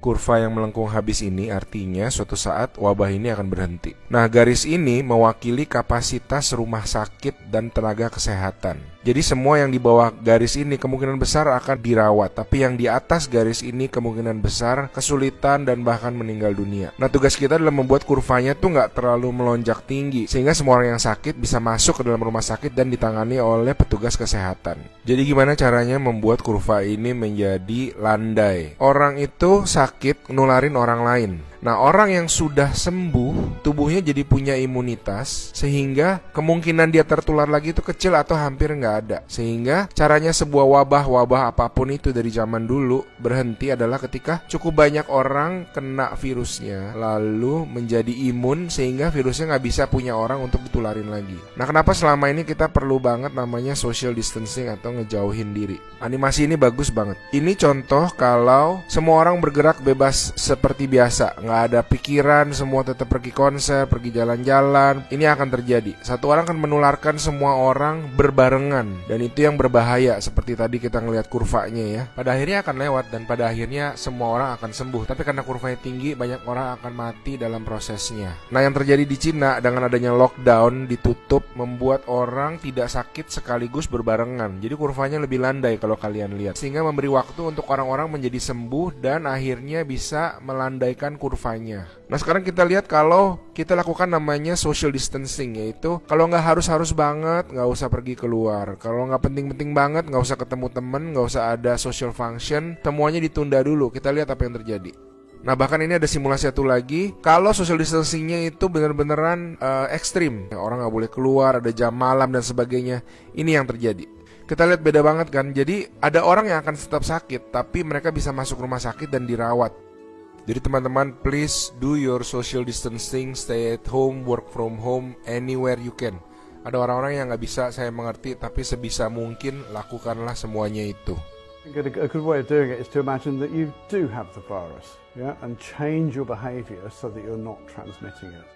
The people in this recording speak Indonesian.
Kurva yang melengkung habis ini artinya suatu saat wabah ini akan berhenti. Nah, garis ini mewakili kapasitas rumah sakit dan tenaga kesehatan. Jadi semua yang di bawah garis ini kemungkinan besar akan dirawat, tapi yang di atas garis ini kemungkinan besar kesulitan dan bahkan meninggal dunia. Nah, tugas kita adalah membuat kurvanya tuh nggak terlalu melonjak tinggi, sehingga semua orang yang sakit bisa masuk ke dalam rumah sakit dan ditangani oleh petugas kesehatan. Jadi gimana caranya membuat kurva ini menjadi landai? Orang itu sakit nularin orang lain. Nah, orang yang sudah sembuh, tubuhnya jadi punya imunitas, sehingga kemungkinan dia tertular lagi itu kecil atau hampir nggak ada. Sehingga caranya sebuah wabah apapun itu dari zaman dulu berhenti adalah ketika cukup banyak orang kena virusnya, lalu menjadi imun sehingga virusnya nggak bisa punya orang untuk ditularin lagi. Nah, kenapa selama ini kita perlu banget namanya social distancing atau ngejauhin diri? Animasi ini bagus banget. Ini contoh kalau semua orang bergerak bebas seperti biasa, nggak ada pikiran, semua tetap pergi konser, pergi jalan-jalan. Ini akan terjadi. Satu orang akan menularkan semua orang berbarengan, dan itu yang berbahaya. Seperti tadi kita ngelihat kurvanya ya. Pada akhirnya akan lewat dan pada akhirnya semua orang akan sembuh. Tapi karena kurvanya tinggi, banyak orang akan mati dalam prosesnya. Nah, yang terjadi di Cina dengan adanya lockdown, ditutup, membuat orang tidak sakit sekaligus berbarengan. Jadi kurvanya lebih landai kalau kalian lihat, sehingga memberi waktu untuk orang-orang menjadi sembuh dan akhirnya bisa melandaikan kurvanya. Nah, sekarang kita lihat kalau kita lakukan namanya social distancing, yaitu kalau nggak harus banget nggak usah pergi keluar, kalau nggak penting-penting banget nggak usah ketemu temen, nggak usah ada social function, semuanya ditunda dulu. Kita lihat apa yang terjadi. Nah, bahkan ini ada simulasi satu lagi. Kalau social distancingnya itu benar-beneran ekstrim, orang nggak boleh keluar, ada jam malam dan sebagainya. Ini yang terjadi. Kita lihat beda banget kan. Jadi ada orang yang akan tetap sakit, tapi mereka bisa masuk rumah sakit dan dirawat. Jadi teman-teman, please do your social distancing, stay at home, work from home, anywhere you can. Ada orang-orang yang nggak bisa, saya mengerti, tapi sebisa mungkin lakukanlah semuanya itu. A good way of doing it is to imagine that you do have the virus, yeah, and change your behavior so that you're not transmitting it.